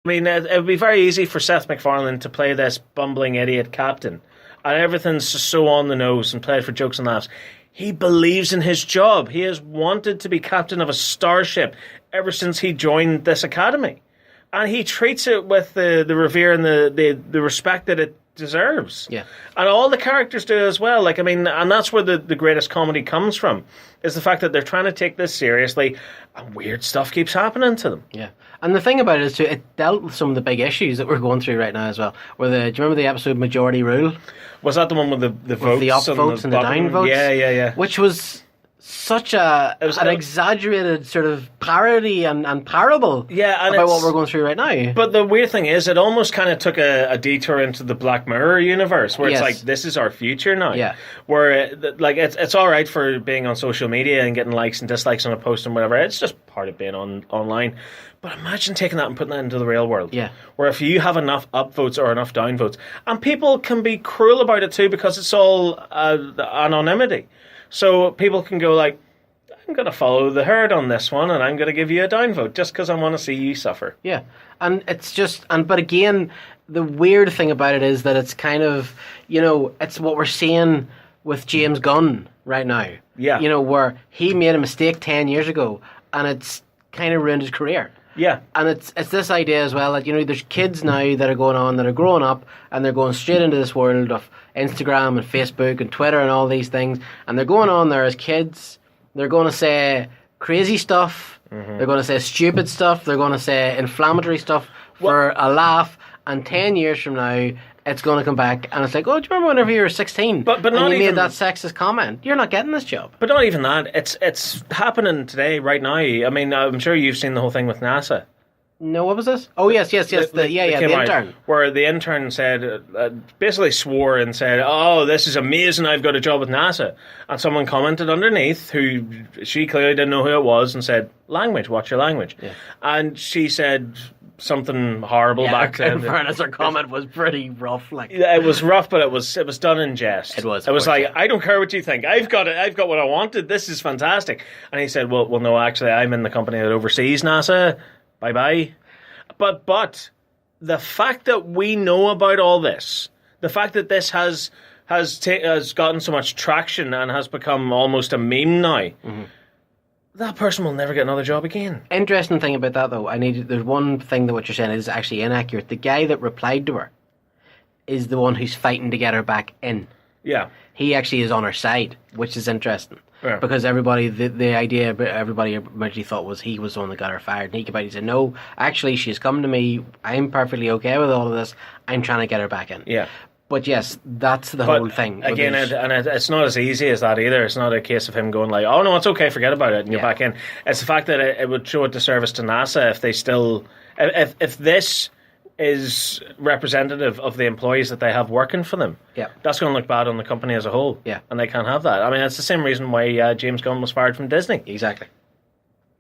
I mean, it would be very easy for Seth MacFarlane to play this bumbling idiot captain, and everything's just so on the nose and played for jokes and laughs. He believes in his job. He has wanted to be captain of a starship ever since he joined this academy, and he treats it with the revere and the respect that it deserves. Yeah. And all the characters do as well. Like, I mean, and that's where the greatest comedy comes from, is the fact that they're trying to take this seriously and weird stuff keeps happening to them. Yeah. And the thing about it is, too, it dealt with some of the big issues that we're going through right now as well. Do you remember the episode Majority Rule? Was that the one with the votes? With the up votes and the down votes? Yeah. Which was such an exaggerated sort of parody and parable about what we're going through right now. But the weird thing is, it almost kind of took a detour into the Black Mirror universe, where it's like, this is our future now. Yeah. Where, like, it's all right for being on social media and getting likes and dislikes on a post and whatever. It's just part of being online. But imagine taking that and putting that into the real world. Yeah. Where if you have enough upvotes or enough downvotes, and people can be cruel about it too, because it's all anonymity. So people can go like, I'm going to follow the herd on this one, and I'm going to give you a downvote just because I want to see you suffer. Yeah. And it's just, but again, the weird thing about it is that it's kind of, it's what we're seeing with James Gunn right now. Yeah. Where he made a mistake 10 years ago, and it's kind of ruined his career. Yeah. And it's this idea as well that, there's kids now that are growing up, and they're going straight into this world of Instagram and Facebook and Twitter and all these things, and they're going on there as kids. They're going to say crazy stuff. Mm-hmm. They're going to say stupid stuff. They're going to say inflammatory stuff for a laugh. And 10 years from now, it's going to come back, and it's like, oh, do you remember whenever you were 16 but and not you even made that sexist comment? You're not getting this job. But not even that. It's happening today, right now. I mean, I'm sure you've seen the whole thing with NASA. No, what was this? Oh, yes, the intern. Where the intern said, basically swore and said, oh, this is amazing, I've got a job with NASA. And someone commented underneath, who she clearly didn't know who it was, and said, language, watch your language. Yeah. And she said something horrible back then. In fairness, her comment was pretty rough. Like, it was rough, but it was done in jest. It was. It was like, I don't care what you think. I've got what I wanted. This is fantastic. And he said, well, no, actually, I'm in the company that oversees NASA. Bye-bye. But the fact that we know about all this, the fact that this has gotten so much traction and has become almost a meme now, mm-hmm. that person will never get another job again. Interesting thing about that, though, there's one thing that what you're saying is actually inaccurate. The guy that replied to her is the one who's fighting to get her back in. Yeah. He actually is on her side, which is interesting. Yeah. Because the idea everybody originally thought was he was the one that got her fired. And he came out and said, no, actually, she's come to me. I'm perfectly okay with all of this. I'm trying to get her back in. Yeah. But yes, that's the whole thing. Again, it's not as easy as that either. It's not a case of him going like, oh, no, it's okay, forget about it, and you're back in. It's the fact that it would show a disservice to NASA if they still... If this is representative of the employees that they have working for them. Yeah. That's going to look bad on the company as a whole. Yeah. And they can't have that. I mean, it's the same reason why James Gunn was fired from Disney. Exactly.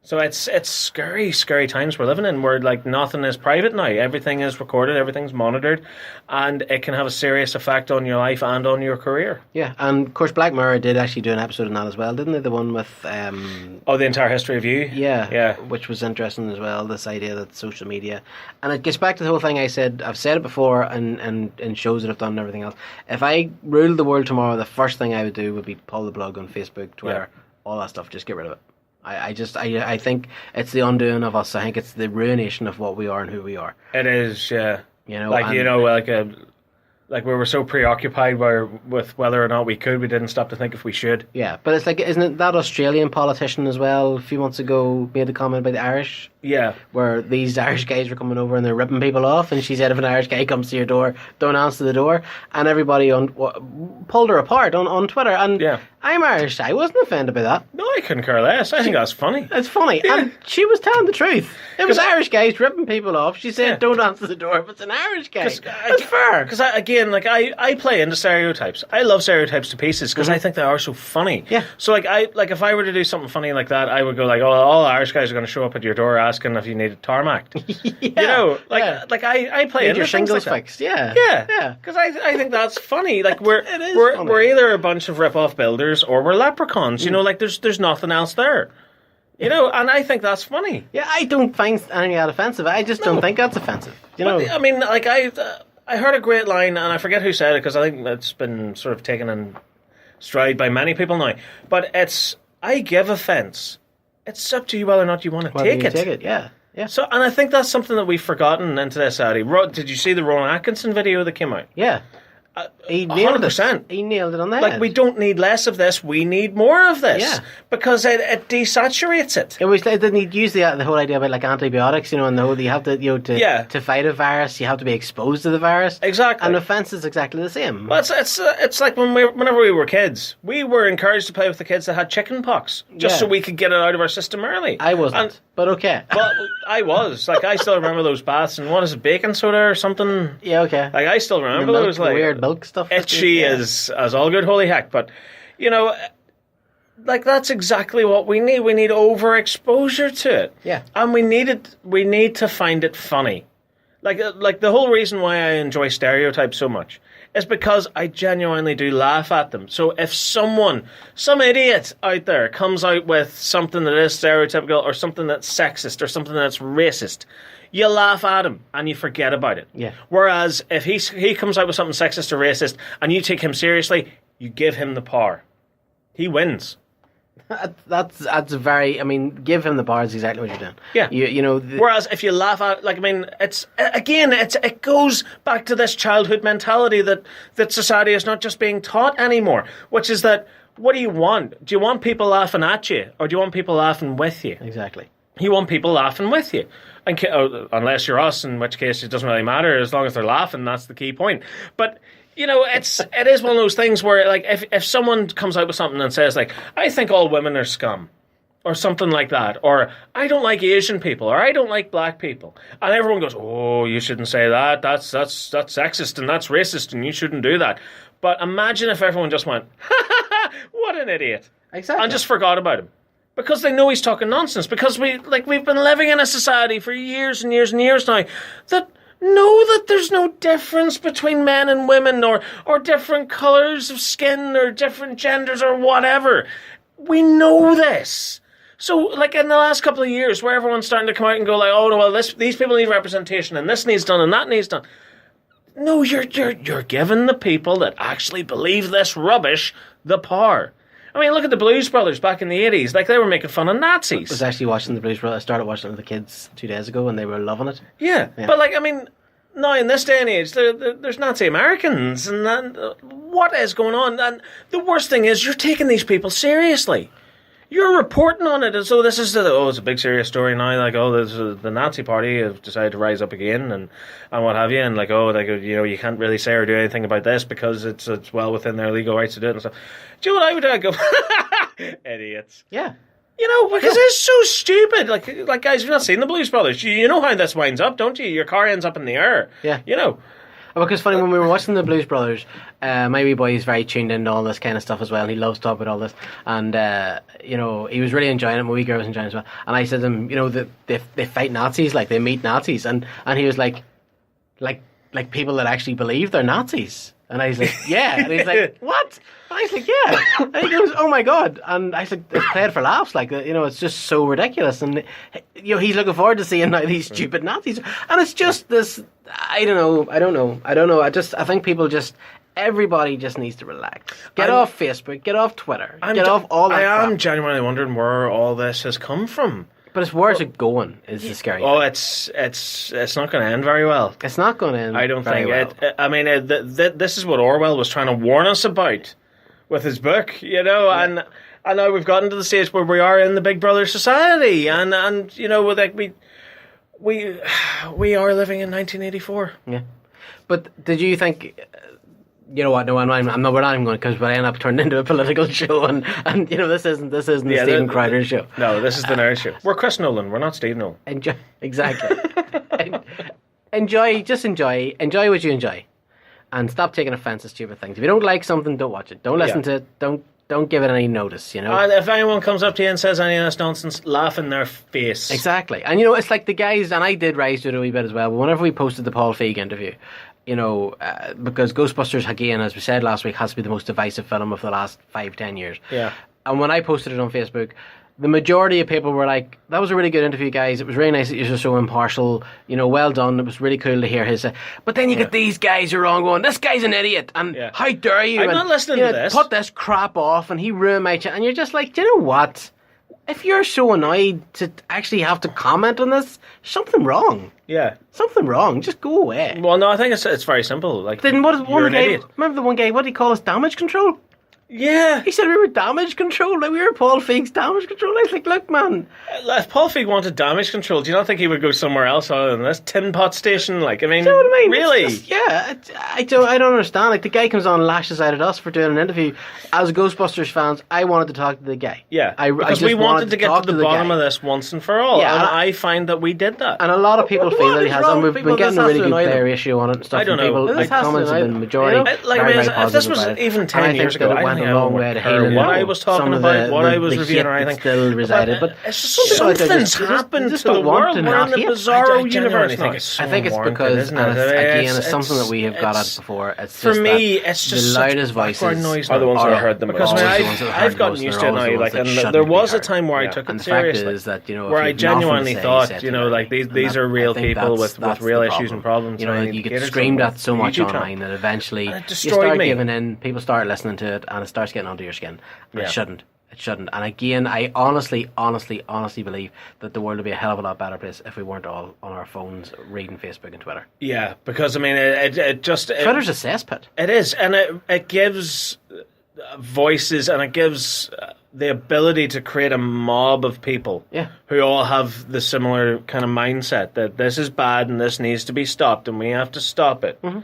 So it's scary, scary times we're living in, where like nothing is private now. Everything is recorded, everything's monitored, and it can have a serious effect on your life and on your career. Yeah, and of course Black Mirror did actually do an episode on that as well, didn't they? The one with... the entire history of you? Yeah, which was interesting as well, this idea that social media... And it gets back to the whole thing I've said it before in shows that I've done and everything else. If I ruled the world tomorrow, the first thing I would do would be pull the plug on Facebook, Twitter, all that stuff, just get rid of it. I think it's the undoing of us. I think it's the ruination of what we are and who we are. It is, yeah. Like we were so preoccupied with whether or not we could, we didn't stop to think if we should. Yeah, but it's like, isn't it that Australian politician as well a few months ago made a comment about the Irish? Yeah. Where these Irish guys were coming over and they're ripping people off, and she said if an Irish guy comes to your door, don't answer the door. And everybody pulled her apart on Twitter. And I'm Irish. I wasn't offended by that. No, I couldn't care less. I think that's funny. It's funny. Yeah. And she was telling the truth. It was Irish guys ripping people off. She said don't answer the door if it's an Irish guy. That's fair. Because I play into stereotypes. I love stereotypes to pieces because I think they are so funny. Yeah. So if I were to do something funny like that, I would go like, oh, all Irish guys are going to show up at your door asking if you need a tarmac. I play into your shingles like fixed. Yeah. Yeah. Because I think that's funny. Like we're funny. We're either a bunch of rip-off builders or we're leprechauns. You know, like there's nothing else there. You know, and I think that's funny. Yeah, I don't find anything that offensive. I just don't think that's offensive. You know, I mean, like I heard a great line, and I forget who said it because I think it's been sort of taken in stride by many people now. But it's, I give offence. It's up to you whether or not you want to take it. Take it, yeah. Yeah. So, and I think that's something that we've forgotten in today's society. Did you see the Rowan Atkinson video that came out? Yeah. He nailed 100%. it. He nailed it on the head. Like, we don't need less of this, we need more of this. Yeah. Because it desaturates it. It was like, didn't he use the whole idea about like antibiotics, you know, and the whole, you have to, you know, to fight a virus, you have to be exposed to the virus. Exactly. And offence is exactly the same. Well, it's like whenever we were kids, we were encouraged to play with the kids that had chicken pox, just so we could get it out of our system early. I wasn't, but okay. Well, I was. Like, I still remember those baths, and what is it, baking soda or something? Yeah, okay. Like, I still remember those, like, weird milk stuff. Itchy as all good holy heck. But, you know, like, that's exactly what we need. We need overexposure to it. Yeah. And we need to find it funny. Like the whole reason why I enjoy stereotypes so much is because I genuinely do laugh at them. So if some idiot out there comes out with something that is stereotypical or something that's sexist or something that's racist, you laugh at him and you forget about it. Yeah. Whereas if he comes out with something sexist or racist and you take him seriously, you give him the power. He wins. That's very. I mean, give him the power is exactly what you're doing. Yeah. You know. Whereas if you laugh at, like, I mean, it goes back to this childhood mentality that society is not just being taught anymore, which is that, what do you want? Do you want people laughing at you, or do you want people laughing with you? Exactly. You want people laughing with you, unless you're us, in which case it doesn't really matter as long as they're laughing. That's the key point. But, you know, it is one of those things where, like, if someone comes out with something and says, like, I think all women are scum, or something like that, or I don't like Asian people, or I don't like black people, and everyone goes, oh, you shouldn't say that. That's sexist and that's racist, and you shouldn't do that. But imagine if everyone just went, ha ha ha, what an idiot, Exactly, and just forgot about him. Because they know he's talking nonsense. Because we've been living in a society for years and years and years now that know that there's no difference between men and women, or different colours of skin, or different genders, or whatever. We know this. So, like, in the last couple of years, where everyone's starting to come out and go like, oh no, well, these people need representation, and this needs done, and that needs done. No, you're giving the people that actually believe this rubbish the power. I mean, look at the Blues Brothers back in the 80s. Like, they were making fun of Nazis. I was actually watching the Blues Brothers. I started watching it with the kids 2 days ago, and they were loving it. Yeah. But, like, I mean, now in this day and age, there's Nazi Americans, and what is going on? And the worst thing is, you're taking these people seriously. You're reporting on it as though this is it's a big serious story now. Like, the Nazi Party have decided to rise up again, and what have you, and like, you know, you can't really say or do anything about this because it's well within their legal rights to do it and stuff. Do you know what I would do? I'd go, idiots. Yeah. You know, because it's so stupid. Like guys, you've not seen the Blues Brothers. You know how this winds up, don't you? Your car ends up in the air. Yeah. You know. Because funny, when we were watching the Blues Brothers, my wee boy is very tuned into all this kind of stuff as well. He loves talking about all this, and you know, he was really enjoying it. My wee girl was enjoying it as well. And I said to him, you know, that they fight Nazis, like they meet Nazis, and he was like people that actually believe they're Nazis. And I was like, yeah. And he's like, what? And I was like, yeah. And he goes, oh my God. And I said, it's played for laughs. Like, you know, it's just so ridiculous. And, you know, he's looking forward to seeing now these stupid Nazis. And it's just this, I don't know. I think people everybody just needs to relax. Get off Facebook, get off Twitter, get off all that crap. I am genuinely wondering where all this has come from. But it's where's it going is the scary thing. It's not going to end very well. It's not going to end. I don't think well. I mean, this is what Orwell was trying to warn us about with his book, you know. Yeah. And now we've gotten to the stage where we are in the Big Brother society, and you know, like we are living in 1984. Yeah. But did you think? You know what? No, I'm not. We're not even going because we'll end up turning into a political show, and you know this isn't the Stephen Crowder show. No, this is the Nerd show. We're Chris Nolan. We're not Steve Nolan. Exactly. enjoy what you enjoy, and stop taking offence to stupid things. If you don't like something, don't watch it. Don't listen to it. Don't give it any notice. You know. And if anyone comes up to you and says any of this nonsense, laugh in their face. Exactly. And you know, it's like the guys, and I did rise to it a wee bit as well. But whenever we posted the Paul Feig interview. You know, because Ghostbusters, again, as we said last week, has to be the most divisive film of the last 5-10 years. Yeah. And when I posted it on Facebook, the majority of people were like, that was a really good interview, guys. It was really nice that you're so impartial. Well done. It was really cool to hear his... But then you get these guys who are on going, this guy's an idiot, and how dare you? I'm not listening to this. Put this crap off, and he ruined my channel. And you're just like, do you know what? If you're so annoyed to actually have to comment on this, something wrong. Yeah. Something wrong. Just go away. Well, no, I think it's very simple. Like, then what is you're one an guy? idiot. Remember the one guy? What did he call us? Damage control. Yeah. He said we were damage control. Like we were Paul Feig's damage control. I was like, look, man. If Paul Feig wanted damage control, do you not think he would go somewhere else other than this tin pot station? Like, I mean, do you know what I mean? really? I don't understand. Like the guy comes on and lashes out at us for doing an interview. As Ghostbusters fans, I wanted to talk to the guy. Yeah, I because just we wanted to get talk to the bottom guy. of this once and for all. Yeah, and I find that we did that. And a lot of people feel that he has, and we've been getting a really good player ratio on it and stuff. I don't know. People, This like, comments have been the majority. If this was even 10 years ago, it went a long way to hate what I was talking about, what I was reviewing or anything. Still resided, but it's just something's happened to the world. We're in the bizarro universe now. I think it's because, and it's something that we have got at before. It's for me, it's just the loudest voices are the ones that I heard them because I've gotten used to it now. Like, and there was a time where I took it seriously, where I genuinely thought, like these are real people with real issues and problems. You get screamed at so much online that eventually you start giving in. People start listening to it, and it starts getting under your skin. And it shouldn't. It shouldn't. And again, I honestly believe that the world would be a hell of a lot better place if we weren't all on our phones reading Facebook and Twitter. Yeah, because I mean, it just Twitter's a cesspit. It is, and it gives voices, and it gives the ability to create a mob of people who all have the similar kind of mindset that this is bad and this needs to be stopped and we have to stop it. Mm-hmm.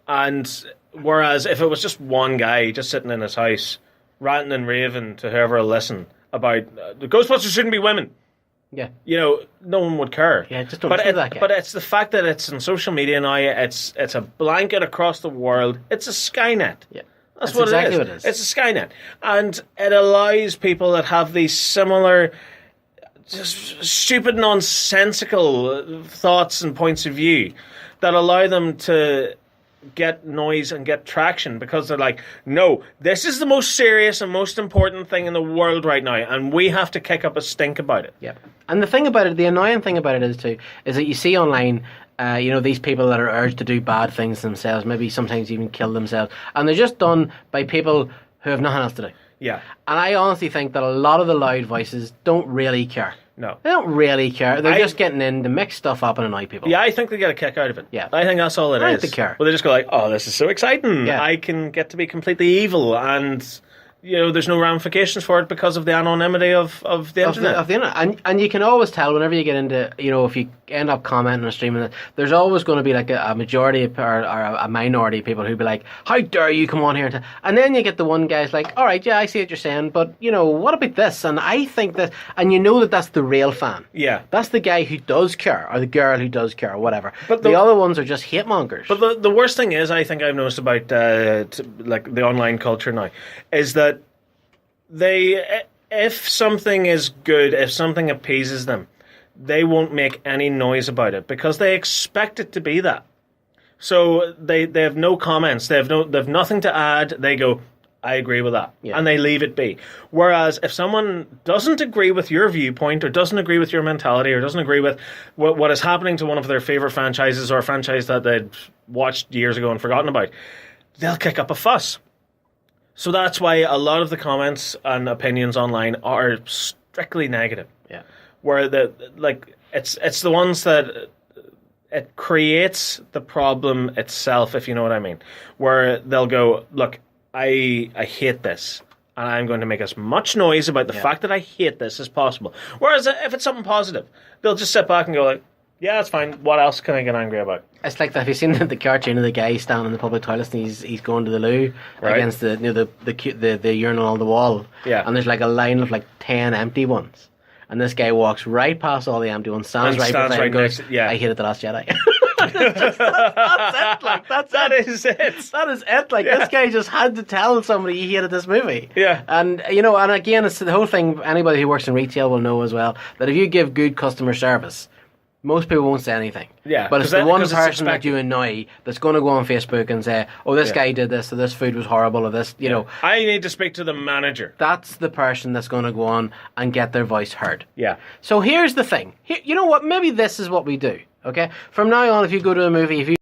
And whereas if it was just one guy just sitting in his house ranting and raving to whoever will listen about the Ghostbusters shouldn't be women. Yeah. No one would care. Yeah, just don't say that guy. But it's the fact that it's on social media now, it's a blanket across the world. It's a Skynet. Yeah. That's what exactly it is. It's a Skynet. And it allows people that have these similar just stupid, nonsensical thoughts and points of view that allow them to get noise and get traction because they're like, no, this is the most serious and most important thing in the world right now, and we have to kick up a stink about it. Yeah. And the thing about it, the annoying thing about it is that you see online, these people that are urged to do bad things themselves, maybe sometimes even kill themselves, and they're just done by people who have nothing else to do. Yeah. And I honestly think that a lot of the loud voices don't really care. No. They don't really care. They're just getting in to mix stuff up and annoy people. Yeah, I think they get a kick out of it. Yeah. I think that's all it is. I think they care. Well, they just go like, oh, this is so exciting. Yeah. I can get to be completely evil and... there's no ramifications for it because of the anonymity of the internet. Of the internet. And you can always tell whenever you get into, if you end up commenting or streaming it, there's always going to be like a majority or a minority of people who'd be like, how dare you come on here? And then you get the one guy's like, all right, yeah, I see what you're saying, but, what about this? And I think that, and that's the real fan. Yeah. That's the guy who does care, or the girl who does care, or whatever. But the other ones are just hate mongers. But the worst thing is, I think I've noticed about the online culture now, is that if something is good, if something appeases them, they won't make any noise about it because they expect it to be that. So they have no comments, they have nothing to add. They go, I agree with that, and they leave it be. Whereas if someone doesn't agree with your viewpoint or doesn't agree with your mentality or doesn't agree with what is happening to one of their favorite franchises or a franchise that they'd watched years ago and forgotten about, they'll kick up a fuss. So that's why a lot of the comments and opinions online are strictly negative. Yeah. Where it's the ones that it creates the problem itself, if you know what I mean. Where they'll go, look, I hate this, and I'm going to make as much noise about the fact that I hate this as possible. Whereas if it's something positive, they'll just sit back and go like, yeah, that's fine. What else can I get angry about? It's like that. Have you seen the cartoon of the guy standing in the public toilets and he's going to the loo against the urinal on the wall? Yeah. And there's like a line of like 10 empty ones, and this guy walks right past all the empty ones, stands right beside and goes, "I hated the Last Jedi." That's it. Like that is it. That is it. Like this guy just had to tell somebody he hated this movie. Yeah. And and again, it's the whole thing. Anybody who works in retail will know as well that if you give good customer service, most people won't say anything. Yeah, But it's 'cause the that- one because it's person that expected. you annoy that's going to go on Facebook and say, oh, this Yeah. guy did this, or this food was horrible, or this, you know. I need to speak to the manager. That's the person that's going to go on and get their voice heard. Yeah. So here's the thing. You know what? Maybe this is what we do, okay? From now on, if you go to a movie, if you